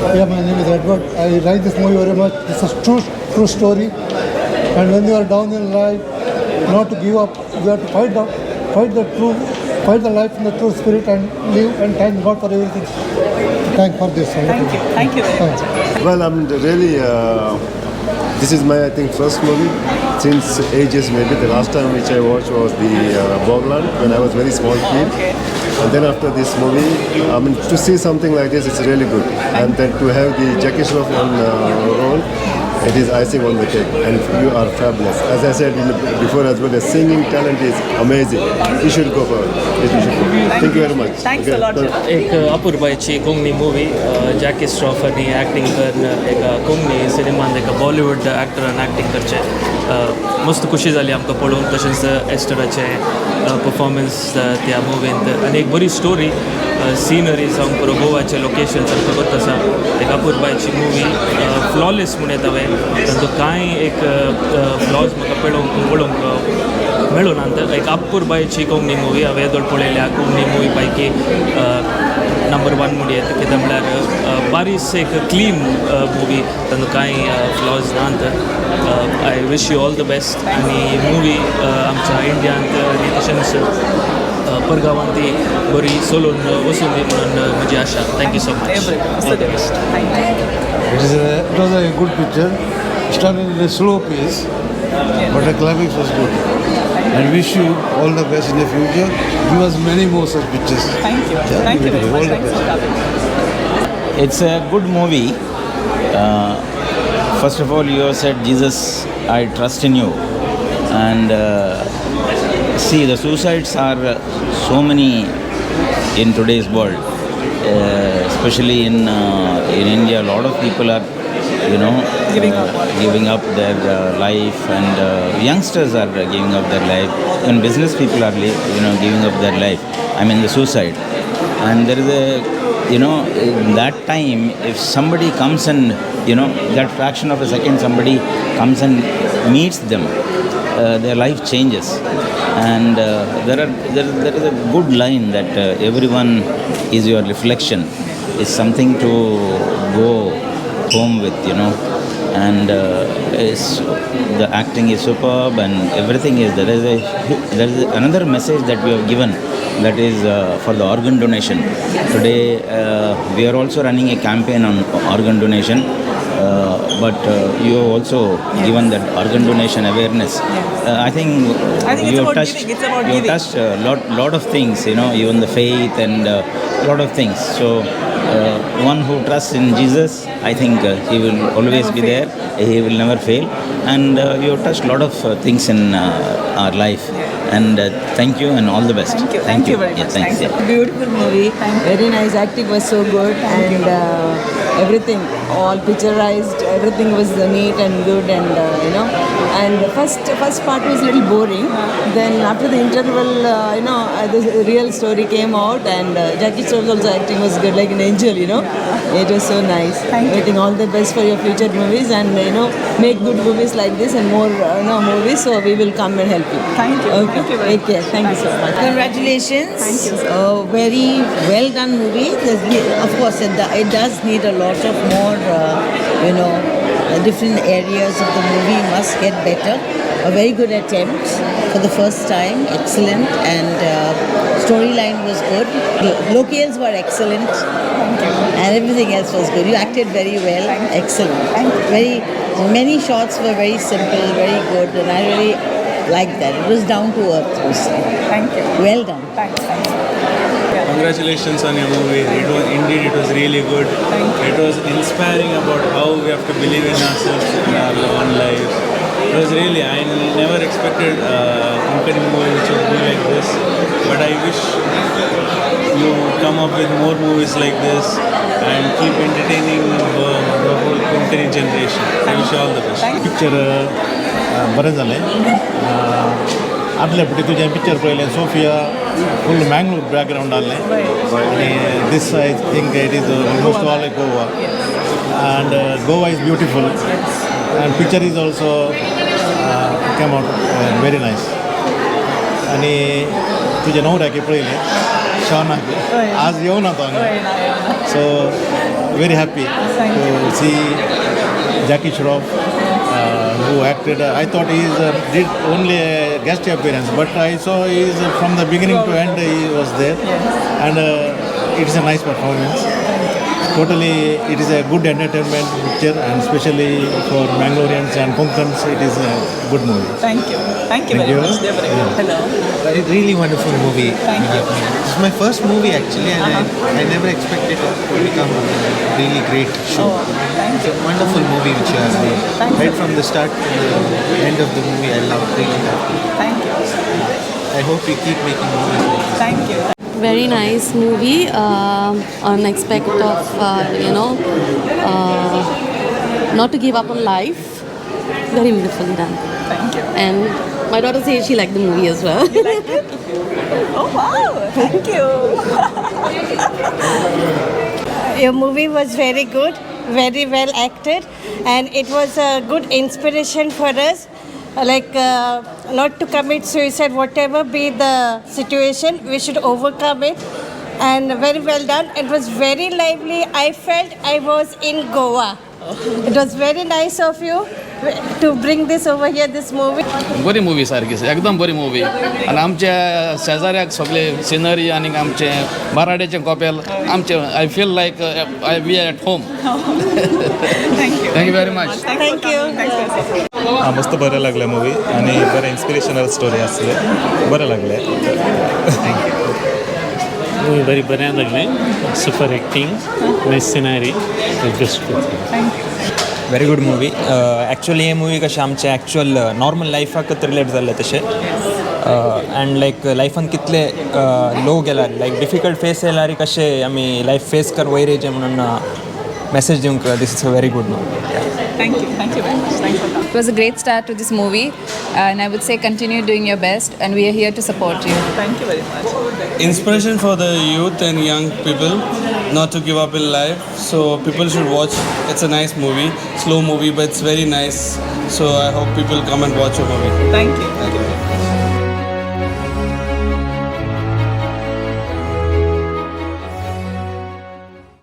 Yeah, my name is Edward. I like this movie very much. It's a true story. And when you are down in life, not to give up, you have to fight the life in the true spirit and live and thank God for everything. Thank for this. Thank you very much. Well, I'm really. This is my, I think, first movie since ages. Maybe the last time which I watched was the Bogland when I was very small kid. Okay. And then after this movie, I mean, to see something like this, it's really good. And then to have the Jackie Shroff on role, it is icing on the cake. And you are fabulous. As I said before as well, the singing talent is amazing. You should go for it. Thank you very much. Thanks a lot. एक अपूर्वाची Konkani movie Jackie Shroff आणि acting करन एका कोंकणी सिनेमान एका Bollywood ॲक्टरान acting करचे मस्त खुशी जाली आमकां पळोवन तशेंच एस्टराचे परफॉर्मन्स त्या मुवींत आनी एक बरी स्टोरी सीनरी जावं पुरो गोवाचे लोकेशन सारको करता आसा एक अपूर्वाची मुवी फ्लॉलेस म्हूण येता तातूंत कांय एक फ्लॉज म्हाका पळोवंक मेळून आनी एक अपूर्वाची कोंकणी मुवी हांवें येदोळ पळयल्या कोंकणी मुवी पैकी नंबर 1 म्हणून येता कित्याक म्हळ्यार बारीस एक क्लीन मुवी तातूंत कांय फ्लॉज नात I wish you all the best आनी मुवी आमच्या इंडियांत आनी तशेंच परगांवांत ती बरी सोलून वचून दी म्हणून म्हजी आशा thank you so much It was a good picture. Started in a slow pace, but the climax was good. And wish you all the best in the future. Give us many more such pictures. Thank you. Thank you very much. Thanks for coming. It's a good movie. First of all, you have said, Jesus, I trust in you. And see, the suicides are so many in today's world. Especially in India, a lot of people are, giving up their life, and youngsters are giving up their life, and business people are, giving up their life. I mean, the suicide. And there is in that time, if somebody comes and, that fraction of a second, somebody comes and meets them, their life changes. And there is a good line that everyone is your reflection. It's something to go home with, and the acting is superb and everything is there is another message that we have given, that is for the organ donation. Today we are also running a campaign on organ donation. But you have also given that organ donation awareness. I think you have touched a lot of things, even the faith and a lot of things. So one who trusts in Jesus, I think he will always be there. He will never fail. And you have touched a lot of things in our life. And thank you and all the best. Thank you very much. Thanks. Beautiful movie. Very nice. Acting was so good, and everything, all picturized. Everything was neat and good, and And the first part was a little boring. Then after the interval, the real story came out, and Jackie Shroff's also acting was good, like an angel. It was so nice. Waiting all the best for your future movies, and make good movies like this and more movies. So we will come and help you. Thank you. Okay. Take care. Thank you so much. Congratulations. Thank you. Very well done movie. Of course, it does need a lot of more, different areas of the movie must get better. A very good attempt for the first time. Excellent. And storyline was good. Locales were excellent. And everything else was good. You acted very well. Excellent. Many shots were very simple, very good, and I really liked that. It was down to earth. Thank you. Well done. Thanks. Congratulations on your movie. It was really good. It was inspiring about how we have to believe in ourselves in our own lives. It was really, I never expected a Konkani movie which would be like this. But I wish you come up with more movies like this and keep entertaining the whole Konkani generation. I wish you all the best. Picture बरें जालें. आदल्या फावटी तुजें picture पळयलें Sophia फूल Mangalore background आहलें आनी this I think it is almost all Goa and Goa is beautiful and picture is also came out very nice. आणि तुझे नवऱ्याक पळयलें शॉनाक आज येवना तो हांगा So very happy to see Jackie Shroff, who acted. I thought he did only a guest appearance, but I saw he is from the beginning to end he was there, and it is a nice performance. Totally, it is a good entertainment picture, and especially for Mangaloreans and Konkans, it is a good movie. Thank you. Thank you very much. Hello. A really wonderful movie. Thank you. This is my first movie actually, and I never expected it to become a really great show. It's a wonderful movie which you have made. Right from the start to the end of the movie, I really loved it. Thank you. I hope you keep making movies like this. Thank you. Very nice movie on aspect of not to give up on life. Very beautifully done. Thank you. And my daughter says she liked the movie as well. You liked it? Oh wow! Thank you. Your movie was very good, very well acted, and it was a good inspiration for us. Not to commit suicide, whatever be the situation, we should overcome it. And very well done. It was very lively. I felt I was in Goa. It was very nice of you to bring this over here, this movie. बरी movie सारखी एकदम बरी movie आणि आमच्या शेजाऱ्याक सगळे scenery आणि आमचे मराठीचे कॉपेल आमचे I feel like I we at home thank you very much thank you. मस्त बरं लागलं मूवी आणि बरं इन्स्पिरेशनल स्टोरी असले बरं लागलं. मूवी बरी बऱ्या लागलें. Super acting, nice scenery, best. Very good movie. Actually हे मूवी कशें आमचे ॲक्च्युअल नॉर्मल लायफाकच रिलेट जाल्ले तशें अँड लायक लायफान कितले लो गेल्यार लायक डिफिकल्ट फेस येयल्यार कशें आमी लायफ फेस कर वयरेचें म्हणून मॅसेज दिवंक this is a very good movie. Thank you. Thank you very much. Thanks for coming. It was a great start to this movie, and I would say continue doing your best, and we are here to support you. Thank you very much. Inspiration for the youth and young people not to give up in life. So people should watch. It's a nice movie, slow movie, but it's very nice. So I hope people come and watch your movie. Thank you. Thank you.